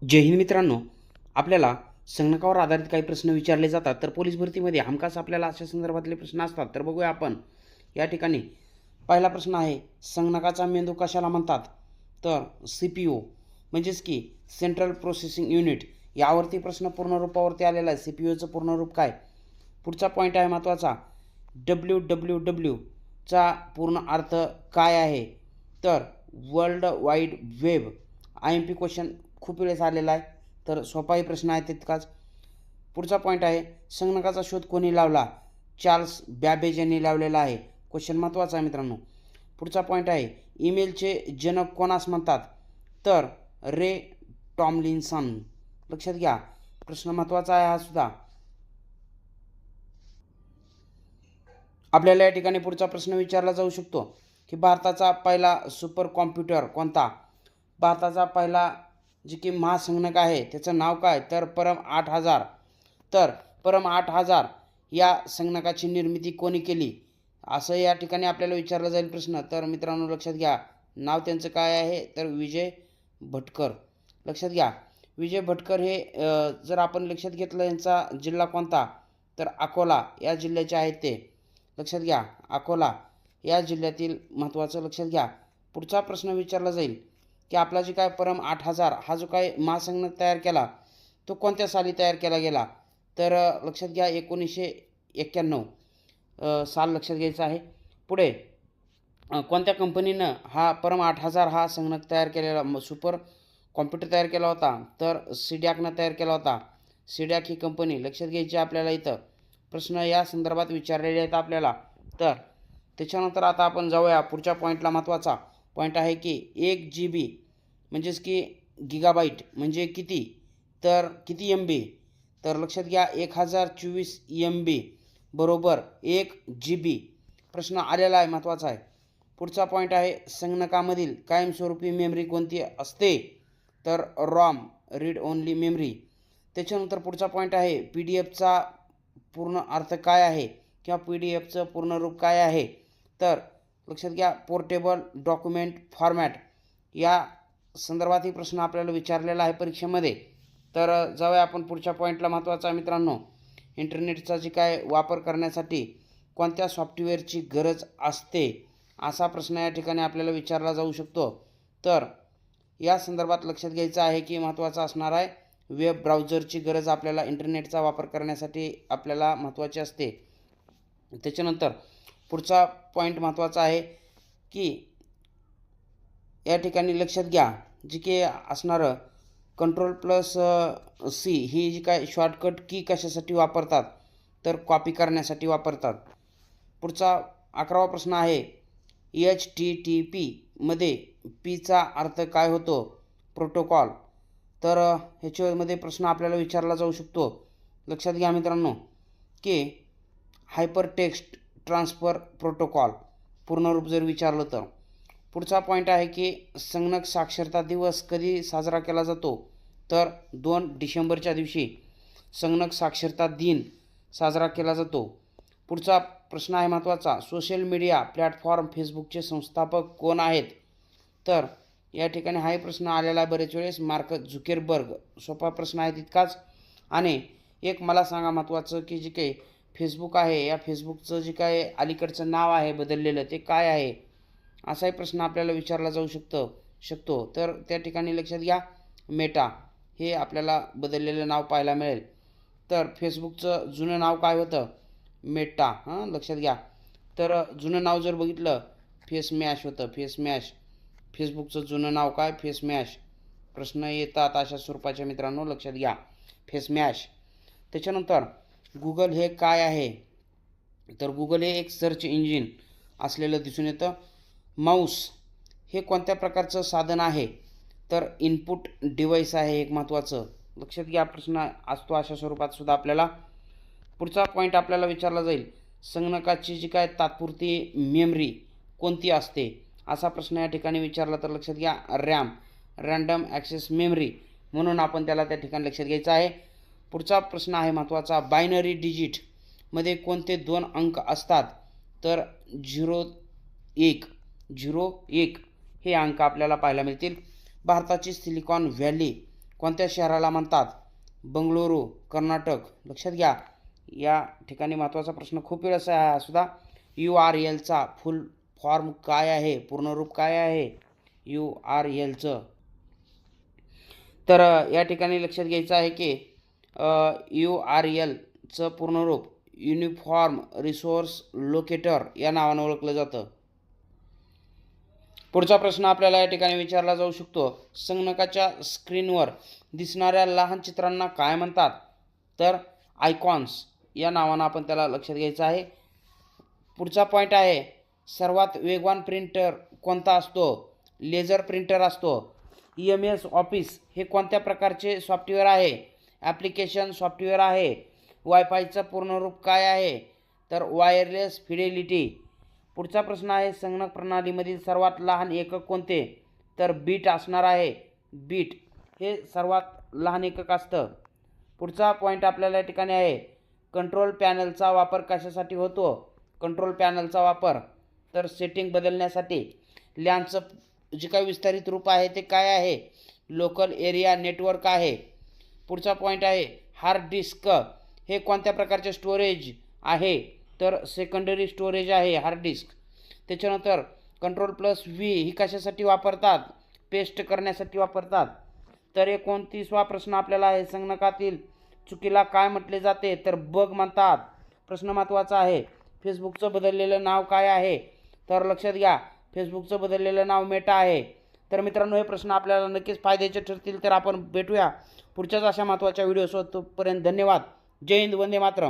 जय हिंद मित्रांनो, आपल्याला संगणकावर आधारित काही प्रश्न विचारले जातात. तर पोलीस भरतीमध्ये हमखास आपल्याला अशा संदर्भातले प्रश्न असतात. तर बघूया आपण या ठिकाणी. पहिला प्रश्न आहे, संगणकाचा मेंदू कशाला म्हणतात? तर CPU म्हणजेच की सेंट्रल प्रोसेसिंग युनिट. यावरती प्रश्न पूर्ण रूपावरती आलेला आहे. CPUचं पूर्ण रूप काय? पुढचा पॉईंट आहे महत्त्वाचा, WWW चा पूर्ण अर्थ काय आहे? तर world wide web. IMP question खूप वेळेस आलेला आहे, तर सोपाही प्रश्न आहे तितकाच. पुढचा पॉईंट आहे, संगणकाचा शोध कोणी लावला? चार्ल्स बॅबेज यांनी लावलेला आहे. क्वेश्चन महत्त्वाचा आहे मित्रांनो. पुढचा पॉईंट आहे, ईमेलचे जनक कोणास म्हणतात? तर रे टॉमलिन्सन. लक्षात घ्या, प्रश्न महत्त्वाचा आहे हा सुद्धा. आपल्याला या ठिकाणी पुढचा प्रश्न विचारला जाऊ शकतो की भारताचा पहिला सुपर कॉम्प्युटर कोणता? भारताचा पहिला जे की महासंगणक आहे त्याचं नाव काय? तर परम 8000. तर परम 8000 या संगणकाची निर्मिती कोणी केली असं या ठिकाणी आपल्याला विचारला जाईल प्रश्न. तर मित्रांनो लक्षात घ्या, नाव त्यांचं काय आहे? तर विजय भटकर. लक्षात घ्या, विजय भटकर हे जर आपण लक्षात घेतलं, यांचा जिल्हा कोणता? तर अकोला या जिल्ह्याचे आहेत ते. लक्षात घ्या, अकोला या जिल्ह्यातील महत्त्वाचं. लक्षात घ्या, पुढचा प्रश्न विचारला जाईल की आपला जे काय परम 8000 हा जो काय महासंगणक तयार केला तो कोणत्या साली तयार केला गेला? तर लक्षात घ्या 1991 साल लक्षात घ्यायचं आहे. पुढे कोणत्या कंपनीनं हा परम 8000 हा संगणक तयार केलेला, सुपर कॉम्प्युटर तयार केला होता? तर सिडॅकनं तयार केला होता. सिडॅक ही कंपनी लक्षात घ्यायची आपल्याला. इथं प्रश्न या संदर्भात विचारलेले आहेत आपल्याला. तर त्याच्यानंतर आता आपण जाऊया पुढच्या पॉईंटला. महत्त्वाचा पॉईंट आहे की 1 GB म्हणजेच की गिगाबाईट म्हणजे किती? तर किती MB? तर लक्षात घ्या 1024 MB बरोबर 1 GB. प्रश्न आलेला आहे, महत्त्वाचा आहे. पुढचा पॉईंट आहे, संगणकामधील कायमस्वरूपी मेमरी कोणती असते? तर रॉम, रीड ओन्ली मेमरी. त्याच्यानंतर पुढचा पॉईंट आहे, PDF चा पूर्ण अर्थ काय आहे किंवा PDF चं पूर्ण रूप काय आहे? तर लक्षात घ्या पोर्टेबल डॉक्युमेंट फॉर्मॅट. या संदर्भातही प्रश्न आपल्याला विचारलेला आहे परीक्षेमध्ये. तर जाऊया आपण पुढच्या पॉईंटला. महत्त्वाचा आहे मित्रांनो, इंटरनेटचा जे काय वापर करण्यासाठी कोणत्या सॉफ्टवेअरची गरज असते असा प्रश्न या ठिकाणी आपल्याला विचारला जाऊ शकतो. तर या संदर्भात लक्षात घ्यायचं आहे की महत्त्वाचा असणार आहे, वेब ब्राउझरची गरज आपल्याला इंटरनेटचा वापर करण्यासाठी आपल्याला महत्त्वाची असते. त्याच्यानंतर पुढचा पॉईंट महत्त्वाचा आहे की या ठिकाणी लक्षात घ्या, जी की असणारं Ctrl+C ही जी काय शॉर्टकट की कशासाठी वापरतात? तर कॉपी करण्यासाठी वापरतात. पुढचा 11वा प्रश्न आहे, HTTP मध्ये Pचा अर्थ काय होतो? प्रोटोकॉल. तर ह्याच्यामध्ये प्रश्न आपल्याला विचारला जाऊ शकतो. लक्षात घ्या मित्रांनो की हायपर टेक्स्ट ट्रान्सफर प्रोटोकॉल पूर्ण रूप जर विचारलं तर. पुढचा पॉईंट आहे की संगणक साक्षरता दिवस कधी साजरा केला जातो? तर 2 डिसेंबरच्या दिवशी संगणक साक्षरता दिन साजरा केला जातो. पुढचा प्रश्न आहे महत्त्वाचा, सोशल मीडिया प्लॅटफॉर्म फेसबुकचे संस्थापक कोण आहेत? तर या ठिकाणी हाही प्रश्न आलेला आहे बरेच वेळेस, मार्क झुकेरबर्ग. सोपा प्रश्न आहे तितकाच. आणि एक मला सांगा महत्त्वाचं की जे काही फेसबुक आहे या फेसबुकचं जे काय अलीकडचं नाव आहे बदललेलं ते काय आहे? असाही प्रश्न आपल्याला विचारला जाऊ शकतो. तर त्या ठिकाणी लक्षात घ्या, मेटा हे आपल्याला बदललेलं नाव पाहायला मिळेल. तर फेसबुकचं जुनं नाव काय होतं? मेटा. लक्षात घ्या. तर जुनं नाव जर बघितलं फेसमॅश होतं, फेसमॅश. फेसबुकचं जुनं नाव काय? फेसमॅश. प्रश्न येतात अशा स्वरूपाच्या मित्रांनो, लक्षात घ्या, फेसमॅश. त्याच्यानंतर गुगल हे काय आहे? तर गुगल हे एक सर्च इंजिन असलेलं दिसून येतं. माऊस हे कोणत्या प्रकारचं साधन आहे? तर इनपुट डिव्हाइस आहे एक महत्त्वाचं. लक्षात घ्या, प्रश्न असतो अशा स्वरूपात सुद्धा आपल्याला. पुढचा पॉईंट आपल्याला विचारला जाईल, संगणकाची जी काय तात्पुरती मेमरी कोणती असते असा प्रश्न या ठिकाणी विचारला तर लक्षात घ्या, रॅम, रँडम ॲक्सेस मेमरी म्हणून आपण त्याला त्या ठिकाणी लक्षात घ्यायचं आहे. पुढचा प्रश्न आहे महत्त्वाचा, बायनरी डिजिट मध्ये कोणते 2 अंक असतात? तर 0 1 हे अंक आपल्याला पाहायला मिळतील. भारताची सिलिकॉन व्हॅली कोणत्या शहराला म्हणतात? बंगळुरू, कर्नाटक. लक्षात घ्या, या ठिकाणी महत्त्वाचा प्रश्न खूप वेळेस आहे हा सुद्धा. URLचा फुल फॉर्म काय आहे, पूर्णरूप काय आहे URLचं? तर या ठिकाणी लक्षात घ्यायचं आहे की URLचं पूर्णरूप युनिफॉर्म रिसोर्स लोकेटर या नावानं ओळखलं जातं. पुढचा प्रश्न आपल्याला या ठिकाणी विचारला जाऊ शकतो. संगणकाच्या स्क्रीनवर दिसणाऱ्या लहान चित्रांना काय म्हणतात? तर आयकॉन्स या नावानं आपण त्याला लक्षात घ्यायचं आहे. पुढचा पॉईंट आहे, सर्वात वेगवान प्रिंटर कोणता असतो? लेझर प्रिंटर असतो. MS ऑफिस हे कोणत्या प्रकारचे सॉफ्टवेअर आहे? ॲप्लिकेशन सॉफ्टवेअर आहे. वायफायचं पूर्णरूप काय आहे? तर वायरलेस फिडेलिटी. पुढचा प्रश्न आहे, संगणक प्रणालीमधील सर्वात लहान एकक कोणते? तर बीट असणार आहे. बीट हे सर्वात लहान एकक असतं. पुढचा पॉईंट आपल्याला या ठिकाणी आहे, कंट्रोल पॅनलचा वापर कशासाठी होतो? कंट्रोल पॅनलचा वापर तर सेटिंग बदलण्यासाठी. लॅनचं जे काही विस्तारित रूप आहे ते काय आहे? लोकल एरिया नेटवर्क आहे. पुढचा पॉईंट आहे, हार्ड डिस्क हे कोणत्या प्रकारचे स्टोरेज आहे? तर सेकंडरी स्टोरेज आहे हार्ड डिस्क. त्याच्यानंतर Ctrl+V ही कशासाठी वापरतात? पेस्ट करण्यासाठी वापरतात. तर 29वा प्रश्न आपल्याला आहे, संगणकातील चुकीला काय म्हटले जाते? तर बग म्हणतात. प्रश्न महत्त्वाचा आहे, फेसबुकचं बदललेलं नाव काय आहे? तर लक्षात घ्या, फेसबुकचं बदललेलं नाव मेटा आहे. तर मित्रांनो, हे प्रश्न आपल्याला नक्कीच फायद्याचे ठरतील. तर आपण भेटूया पुढच्याच अशा महत्त्वाच्या व्हिडिओसोबत. तोपर्यंत धन्यवाद. जय हिंद, वंदे मातरम.